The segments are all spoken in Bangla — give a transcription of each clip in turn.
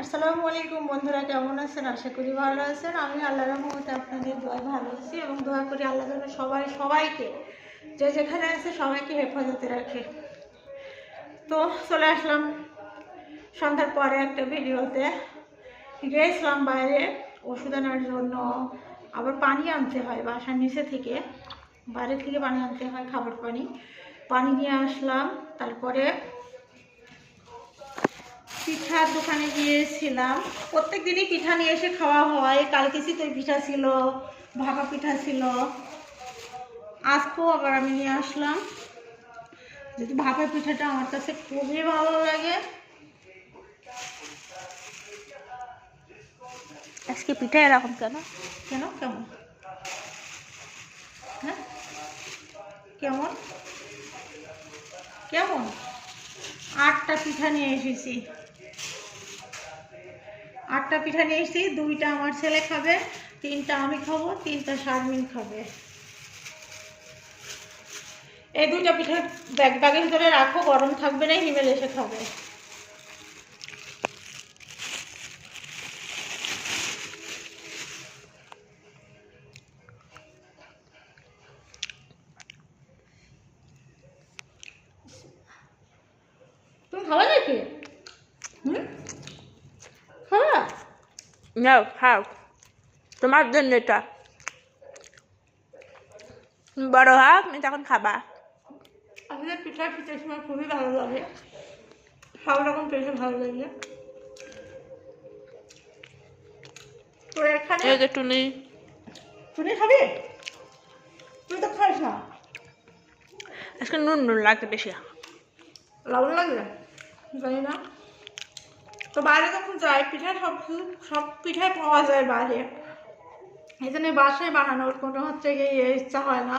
আসসালামু আলাইকুম বন্ধুরা, কেমন আছেন? আশা করি ভালো আছেন। আমি আল্লাহর রহমতে আপনাদের দোয়ায় ভালো আছি এবং দোয়া করি আল্লাহ যেন সবাইকে যে যেখানে আছে সবাইকে হেফাজতে রাখে। তো চলে আসলাম সন্ধ্যার পরে একটা ভিডিওতে। গিয়েছিলাম বাইরে ওষুধ আনার জন্য, আবার পানি আনতে হয় বাসার নিচে থেকে, বাইরে থেকে পানি আনতে হয়, খাবার পানি নিয়ে আসলাম। তারপরে পিঠার দোকানে গিয়েছিলাম। প্রত্যেক দিনই পিঠা নিয়ে এসে খাওয়া হয়। কালকে চিতই পিঠা ছিল, ভাপা পিঠা ছিল, আজকেও আবার আমি নিয়ে আসলাম। যদি ভাপা পিঠাটা আমার কাছে খুবই ভালো লাগে। আজকে পিঠা এরকম কেন? কেমন? হ্যাঁ, কেমন কেমন 8টা পিঠা নিয়ে এসেছি। 8টা পিঠা নিয়ে এসেছি। 2টা আমার ছেলে খাবে, 3টা আমি খাবো, 3টা শারমিন খাবে। এই 2টা পিঠা ব্যাগের ভিতরে রাখো, গরম থাকবে না, হিমেল এসে খাবে। তুমি খাবে নাকি? খাবে? নাও খাও, তোমার জন্য এটা। তুমি বড় হও, তুমি তখন খাবা। আসলে পিঠা খেতে সময় খুবই ভালো লাগে, সব রকম পিঠে ভালো লাগে। তো এখানে এই যে টুনি, তুমি খাবে? তুই তো খাস না। আজকে নুন নুন লাগছে বেশি। লবণ লাগবে জানি না। তো বাইরে যখন যাই পিঠা সব পিঠাই পাওয়া যায় বাইরে, এই জন্য বাসায় বানানোর কোনো ইচ্ছা হয় না,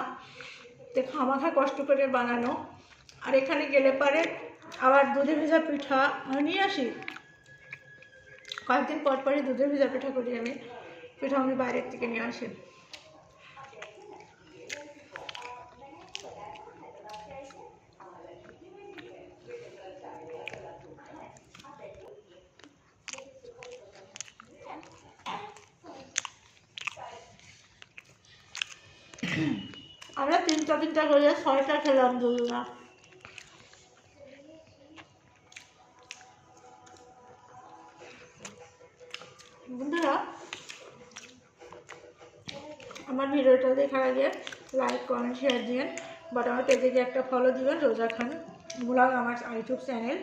তো খামাখা কষ্ট করে বানানো। আর এখানে গেলে পারে আবার দুধে ভেজা পিঠা আমি নিয়ে আসি। কয়েকদিন পর পরই দুধে ভেজা পিঠা করি আমি, পিঠা আমি বাইরের থেকে নিয়ে আসি। আমরা তিনটা করে 6টা খেলাম দুজনা। বন্ধুরা, আমার ভিডিওটা দেখার আগে লাইক কমেন্ট শেয়ার দিন, বাট আমার পেজে একটা ফলো দিবেন, রোজা খান ব্লগ আমার ইউটিউব চ্যানেল,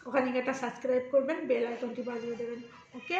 ওখানে একটা সাবস্ক্রাইব করবেন, বেল আইকনটি বাজিয়ে দেবেন। ওকে।